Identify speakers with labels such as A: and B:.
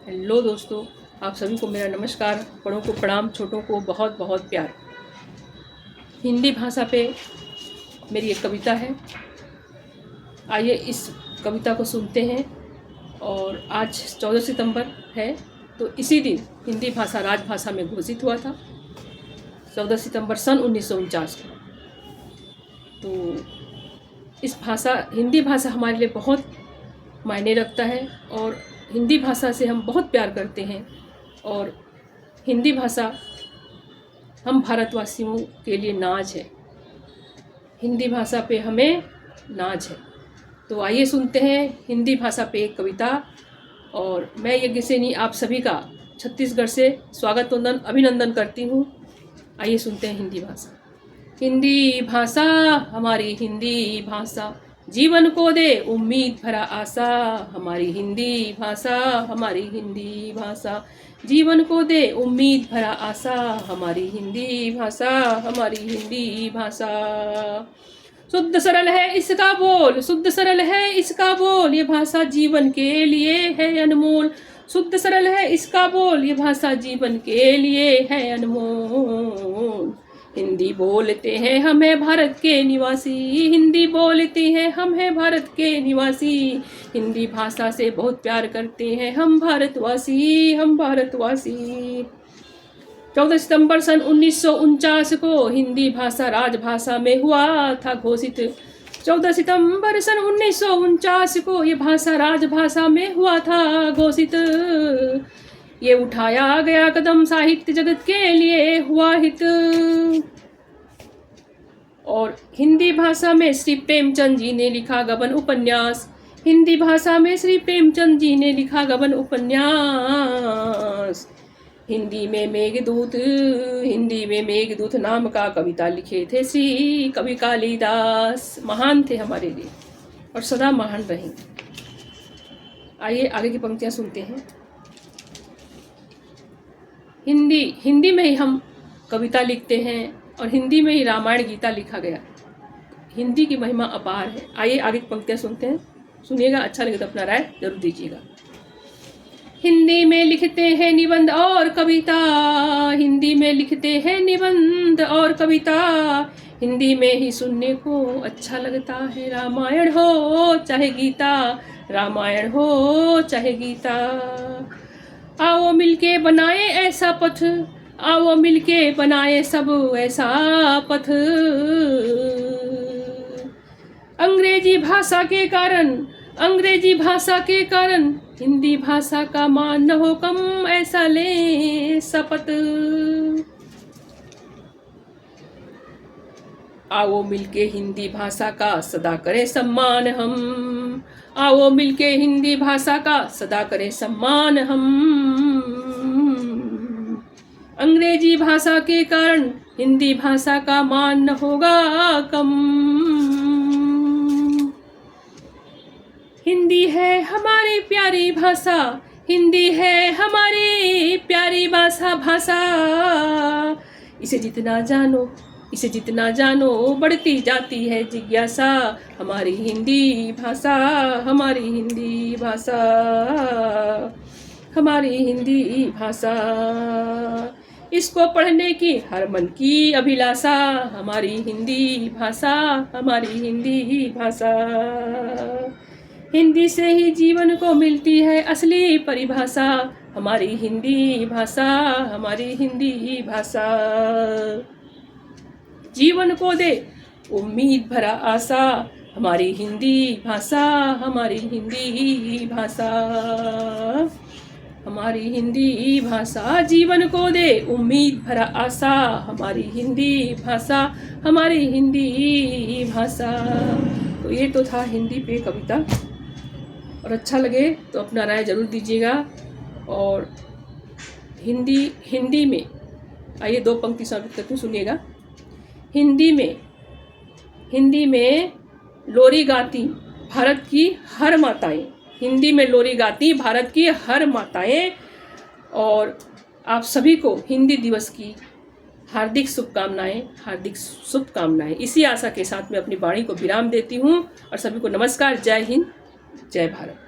A: Hello दोस्तों, आप सभी को मेरा नमस्कार। बड़ों को प्रणाम, छोटों को बहुत बहुत प्यार। हिंदी भाषा पे मेरी एक कविता है, आइए इस कविता को सुनते हैं। और आज 14 सितंबर है, तो इसी दिन हिंदी भाषा राजभाषा में घोषित हुआ था, 14 सितंबर सन 1949 को। तो इस भाषा हिंदी भाषा हमारे लिए बहुत मायने रखता है और हिंदी भाषा से हम बहुत प्यार करते हैं। और हिंदी भाषा हम भारतवासियों के लिए नाज है, हिंदी भाषा पे हमें नाज है। तो आइए सुनते हैं हिंदी भाषा पे एक कविता। और मैं यज्ञसेनी आप सभी का छत्तीसगढ़ से स्वागत वंदन अभिनंदन करती हूँ। आइए सुनते हैं हिंदी भाषा। हिंदी भाषा हमारी हिंदी भाषा जीवन को दे उम्मीद भरा आशा। हमारी हिंदी भाषा हमारी हिंदी भाषा जीवन को दे उम्मीद भरा आशा। हमारी हिंदी भाषा हमारी हिंदी भाषा शुद्ध सरल है इसका बोल, शुद्ध सरल है इसका बोल, ये भाषा जीवन के लिए है अनमोल। शुद्ध सरल है इसका बोल, ये भाषा जीवन के लिए है अनमोल। हिंदी बोलते हैं हम है भारत के निवासी, हिंदी बोलते हैं हम है भारत के निवासी। हिंदी भाषा से बहुत प्यार करते हैं हम भारतवासी, हम भारतवासी। 14 सितंबर सन 1949 को हिंदी भाषा राजभाषा में हुआ था घोषित। 14 सितंबर सन 1949 को ये भाषा राजभाषा में हुआ था घोषित। ये उठाया गया कदम साहित्य जगत के लिए हुआ हित। और हिंदी भाषा में श्री प्रेमचंद जी ने लिखा गबन उपन्यास, हिंदी भाषा में श्री प्रेमचंद जी ने लिखा गबन उपन्यास। हिंदी में मेघदूत, हिंदी में मेघदूत नाम का कविता लिखे थे श्री कवि कालिदास। महान थे हमारे लिए और सदा महान रहेंगे। आइए आगे की पंक्तियां सुनते हैं। हिंदी में ही हम कविता लिखते हैं और हिंदी में ही रामायण गीता लिखा गया। हिंदी की महिमा अपार है। आइए आगे की पंक्तियां सुनते हैं, सुनिएगा, अच्छा लगे तो अपना राय जरूर दीजिएगा। हिंदी में लिखते हैं निबंध और कविता, हिंदी में लिखते हैं निबंध और कविता। हिंदी में ही सुनने को अच्छा लगता है, रामायण हो चाहे गीता, रामायण हो चाहे गीता। आओ मिलके बनाए ऐसा पथ, आओ मिलके बनाए सब ऐसा पथ। अंग्रेजी भाषा के कारण, अंग्रेजी भाषा के कारण हिंदी भाषा का मान न हो कम, ऐसा ले शपथ। आओ मिलके हिंदी भाषा का सदा करें सम्मान हम, आओ मिलके हिंदी भाषा का सदा करें सम्मान हम। अंग्रेजी भाषा के कारण हिंदी भाषा का मान न होगा कम। हिंदी है हमारी प्यारी भाषा, हिंदी है हमारी प्यारी भाषा। इसे जितना जानो, इसे जितना जानो बढ़ती जाती है जिज्ञासा। हमारी हिंदी भाषा हमारी हिंदी भाषा हमारी हिंदी भाषा, इसको पढ़ने की हर मन की अभिलाषा। हमारी हिंदी भाषा हमारी हिंदी भाषा। हिंदी से ही जीवन को मिलती है असली परिभाषा। हमारी हिंदी भाषा हमारी हिंदी भाषा जीवन को दे उम्मीद भरा आशा। हमारी हिंदी भाषा हमारी हिंदी भाषा हमारी हिंदी भाषा जीवन को दे उम्मीद भरा आशा। हमारी हिंदी भाषा हमारी हिंदी भाषा। तो ये तो था हिंदी पे कविता, और अच्छा लगे तो अपना राय जरूर दीजिएगा। और हिंदी में आइए दो पंक्ति साबित करती हूँ, सुनिएगा। हिंदी में लोरी गाती भारत की हर माताएं, हिंदी में लोरी गाती भारत की हर माताएं। और आप सभी को हिंदी दिवस की हार्दिक शुभकामनाएं, हार्दिक शुभकामनाएं। इसी आशा के साथ मैं अपनी वाणी को विराम देती हूँ और सभी को नमस्कार। जय हिंद, जय भारत।